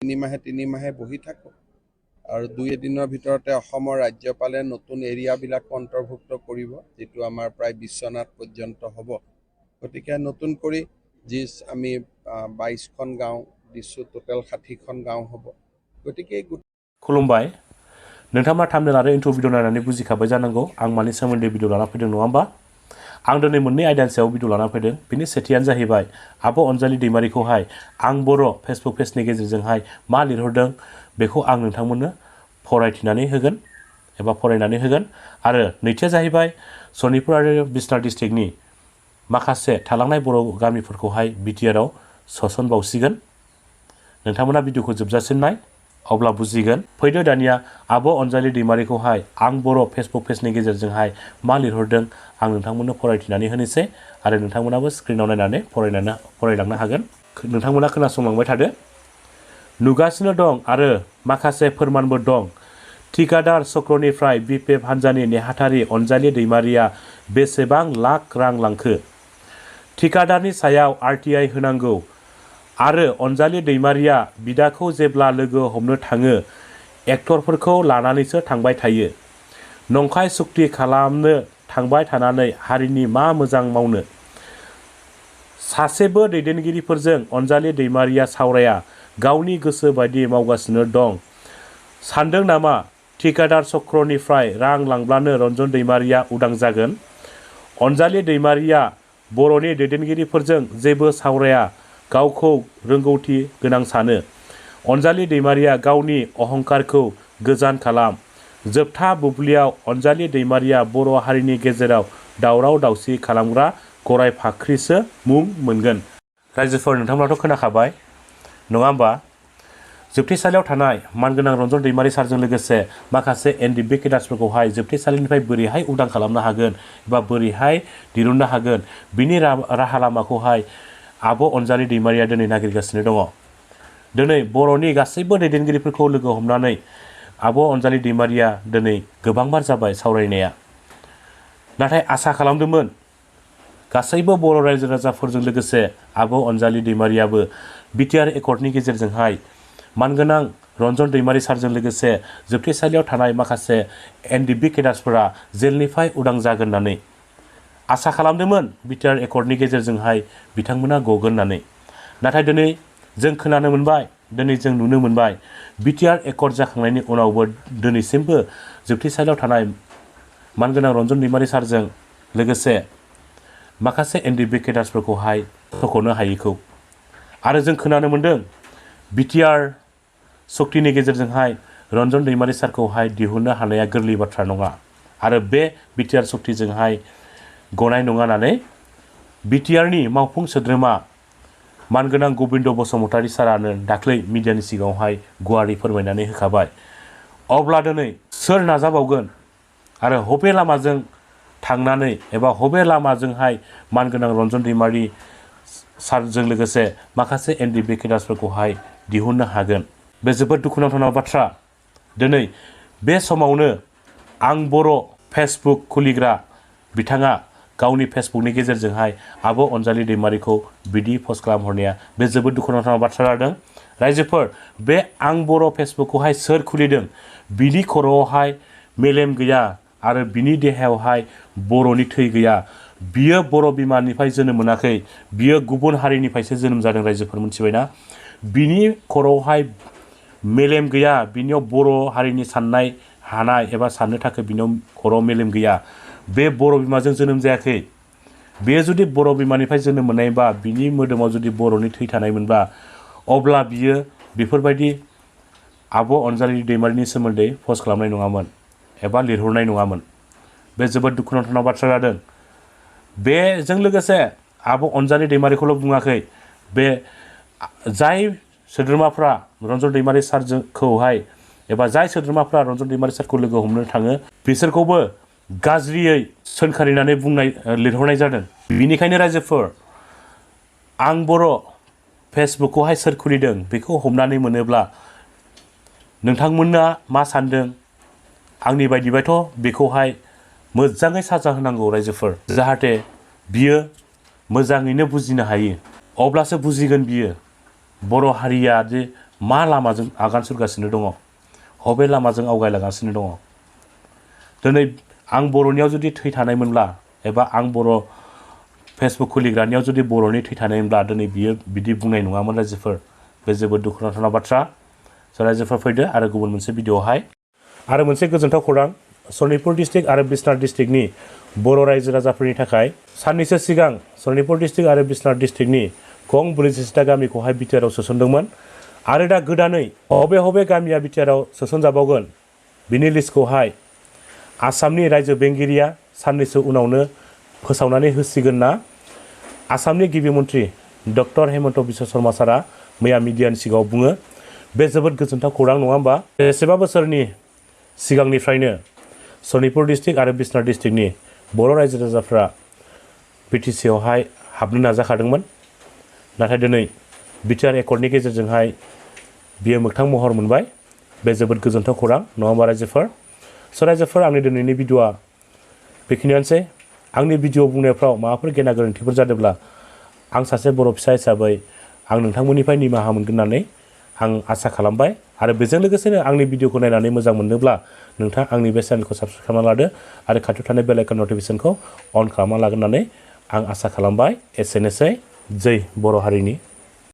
তিনি মাহে বহি থাকো আৰু 2 দিনৰ ভিতৰতে অসমৰ ৰাজ্যপালে নতুন এৰিয়াবিলাক অন্তৰ্ভুক্ত কৰিব যেটো আমাৰ প্ৰায় বিশ্বনাথ পৰ্যন্ত হ'ব গতিকে নতুন কৰি যি আমি 22খন গাঁও দিছো টোটাল 60খন গাঁও হ'ব গতিকে खुलुमबाय नोंथाङा थामनेल आरो इन्ट्र भिडिअ नायनानै बुजिखाबाय जानांगौ आं मानि सोमोन्दै भिडिअ लाना फैदों नङा होमबा आं दिनै मोननै आयदानि सायाव भिडिअ लाना फैदों बिनि सेथियानो जाहैबाय आब' अनजालि दैमारिखौहाय आं बर' फेसबुक पेजनि गेजेरजोंहाय मा लिरहरदों बेखौ आं नोंथांमोननो फरायथिनानै होगोन एबा फरायनानै होगोन आरो नैथिया जाहैबाय सनितपुर आरो बिश्वनाथ डिस्ट्रिक्टनि माखासे थालांनाय बर' गामिफोरखौहाय बिटिआरआव सोसनबावसिगोन नोंथांमोना भिडिअखौ जोबजासिम नाय अब्ला बुजिगोन फैदो दानिया आब' अनजालि दैमारिखौहाय आं बर' फेसबुक पेजनि गेजेरजोंहाय मा लिरहरदों आं नोंथांमोननो फरायथिनानै होनोसै आरो नोंथांमोनाबो स्क्रिनाव नायनानै फरायलांनो हागोन नोंथांमोना खोनासंलांबाय थादो नुगासिनो दं आरो माखासे फोरमानबो दं ठिकादार चक्रनिफ्राय बिपिएफ हान्जानि नेहाथारि अनजालि दैमारिया बेसेबां लाख रां लांखो ठिकादारनि सायाव आरटिआइ होनांगौ आरो अनजालि दैमारिया बिदाखौ जेब्ला लोगो हमनो थाङो एक्टरफोरखौ लानानैसो थांबाय थायो नंखाय सुक्ति खालामनो थांबाय थानानै हारिनि मा मोजां मावनो सासेबो दैदेनगिरिफोरजों अनजालि दैमारिया सावराया गावनि गोसो बायदि मावगासिनो दं सानदों नामा ठिकादार चक्रनिफ्राय रां लांब्लानो रन्जन दैमारिया उदां जागोन अनजालि दैमारिया बर'नि दैदेनगिरिफोरजों जेबो सावराया गावखौ रोंगौथि गोनां सानो अनजालि दैमारिया गावनि अहंकारखौ गोजान खालाम जोबथा बुब्लियाव अनजालि दैमारिया बर' हारिनि गेजेराव दावराव दावसि खालामग्रा गराय फाख्रिसो मुं मोनगोन रायजोफोर नोंथांमोनाथ' खोनाखाबाय नङा होमबा जोबथेसालियाव थानाय मानगोनां रन्जन दैमारि सारजों लोगोसे माखासे एनडिएफबि केडार्सफोरखौहाय जोबथेसालिनिफ्राय बोरैहाय उदां खालामनो हागोन एबा बोरैहाय दिरुननो हागोन बिनि राहा लामाखौहाय आब' अनजालि दैमारिया दिनै नागिरगासिनो दङ दिनै बर'नि गासैबो दैदेनगिरिफोरखौ लोगो हमनानै आब' अनजालि दैमारिया दिनै गोबांबार जाबाय सावरायनाया नाथाय आसा खालामदोंमोन गासैबो बर' रायजो राजाफोरजों लोगोसे आब' अनजालि दैमारियाबो बिटिआर एकर्डनि गेजेरजोंहाय मानगोनां रन्जन दैमारि सारजों लोगोसे जोबथेसालियाव थानाय माखासे एनडिएफबि केडार्सफोरा जेलनिफ्राय उदां जागोन होननानै आसा खालामदोंमोन बिटिआर एकर्डनि गेजेरजोंहाय बिथांमोना गगोन होननानै नाथाय दिनै जों खोनानो मोनबाय दिनै जों नुनो मोनबाय बिटिआर एकर्ड जाखांनायनि उनावबो दिनैसिमबो जोबथेसालियाव थानाय मानगोनां रन्जन दैमारि सारजों लोगोसे माखासे एनडिएफबि केडार्सफोरखौहाय थख'नो हायैखौ आरो जों खोनानो मोन्दों बिटिआर सक्तिनि गेजेरजोंहाय रन्जन दैमारि सारखौहाय दिहुननो हानाया गोरलै बाथ्रा नङा आरो बे बिटिआर सक्तिजोंहाय गनाय नङा होननानै बिटिआरनि मावफुं सोद्रोमा मानगोनां गबिन्द बसुमतारी सारानो दाख्लै मिडियानि सिगाङावहाय गुवारै फोरमायनानै होखाबाय अब्ला दिनै सोर नाजाबावगोन आरो बबे लामाजों थांनानै एबा बबे लामाजोंहाय मानगोनां रन्जन दैमारि सारजों लोगोसे माखासे एनडिएफबि केडार्सफोरखौहाय दिहुननो हागोन बे जोबोद दुखुनांथाव बाथ्रा दिनै बे समावनो आं बर' फेसबुक खुलिग्रा बिथाङा गावनि फेसबुकनि गेजेरजोंहाय आब' अनजालि दैमारिखौ बिदि पस्ट खालामहरनाया बे जोबोद दुखुनांथाव बाथ्रा जादों रायजोफोर बे आं बर' फेसबुकखौहाय सोर खुलिदों बिनि खर'आवहाय मेलेम गैया आरो बिनि देहायावहाय बर'नि थै गैया बियो बर' बिमानिफ्राय जोनोम मोनाखै बियो गुबुन हारिनिफ्रायसो जोनोम जादों रायजोफोर मिथिबायना बिनि खर'आवहाय मेलेम गैया बिनियाव बर' हारिनि साननाय हानाय एबा साननो थाखाय बिनियाव खर'आव मेलेम गैया बे बर' बिमाजों जोनोम जायाखै बे जुदि बर' बिमानिफ्राय जोनोम मोननायबा बिनि मोदोमाव जुदि बर'नि थै थानायमोनबा अब्ला बियो बेफोरबायदि आब' अनजालि दैमारिनि सोमोन्दै पस्ट खालामनाय नङामोन एबा लिरहरनाय नङामोन बे जोबोद दुखुनांथाव बाथ्रा जादों बेजों लोगोसे आब' अनजालि दैमारिखौल' बुङाखै बे जाय सोद्रोमाफ्रा रन्जन दैमारि सारखौहाय एबा जाय सोद्रोमाफ्रा रन्जन दैमारि सारखौ लोगो हमनो थाङो बिसोरखौबो गाज्रियै सोंखारिनानै लिरहरनाय जादों बिनिखायनो रायजोफोर आं बर' फेसबुकखौहाय सोर खुलिदों बेखौ हमनानै मोनोब्ला नोंथांमोना मा सानदों आंनि बायदिबाथ' बेखौहाय मोजाङै साजा होनांगौ रायजोफोर जाहाथे बियो मोजाङैनो बुजिनो हायो अब्लासो बुजिगोन बियो बर' हारिया जे मा लामाजों आगान सुरगासिनो दङ बबे लामाजों आवगायलांगासिनो दङ दिनै आं बर'नियाव जुदि थै थानायमोनब्ला एबा आं बर' फेसबुक खुलिग्रानियाव जुदि बर'नि थै थानायमोनब्ला दिनै बियो बिदि बुंनाय नङामोन रायजोफोर बे जोबोद दुखुनांथाव बाथ्रा स' रायजोफोर फैदो आरो गुबुन मोनसे भिडिअआवहाय आरो मोनसे गोजोनथाव खौरां सनितपुर डिस्ट्रिक्ट आरो बिश्वनाथ डिस्ट्रिक्टनि बर' रायजो राजाफोरनि थाखाय साननैसो सिगां सनितपुर डिस्ट्रिक्ट आरो बिश्वनाथ डिस्ट्रिक्टनि गं 47टा गामिखौहाय बिटिआरआव सोसनदोंमोन आरो दा गोदानै बबे गामिया बिटिआरआव सोसनजाबावगोन बिनि लिस्टखौहाय आसामनि रायजो बेंगिरिया साननैसो उनावनो फोसावनानै होसिगोन ना आसामनि गिबि मन्थ्रि डक्टर हेमन्त बिश्व शर्मा सारा मैया मिडियानि सिगाङाव बुङो बे जोबोद गोजोनथाव खौरां नङा होमबा बेसेबा बोसोरनि सिगांनिफ्रायनो सनितपुर डिस्ट्रिक्ट आरो बिश्वनाथ डिस्ट्रिक्टनि बर' रायजो राजाफ्रा बिटिसिआवहाय हाबनो नाजाखादोंमोन नाथाय दिनै बिटिआर एकर्डनि गेजेरजोंहाय बियो मोगथां महर मोनबाय बे जोबोद गोजोनथाव खौरां नङा होमबा रायजोफोर स' रायजोफोर आंनि दिनैनि भिडिअआ बेखिनियानोसै आंनि भिडिअ बुंनायफ्राव माबाफोर गेना गोरोन्थिफोर जादोंब्ला आं सासे बर' फिसा हिसाबै आं नोंथांमोननिफ्राय निमाहा मोनगोन होननानै आं आसा खालामबाय आरो बेजों लोगोसेनो आंनि भिडिअखौ नायनानै मोजां मोनोब्ला नोंथाङा आंनि बे चेनेलखौ साबस्क्राइब खालामना लादो आरो खाथियाव थानाय बेल आइकन नटिफिकेसनखौ अन खालामना लागोन होननानै आं आसा खालामबाय एसेनोसै जै बर' हारिनि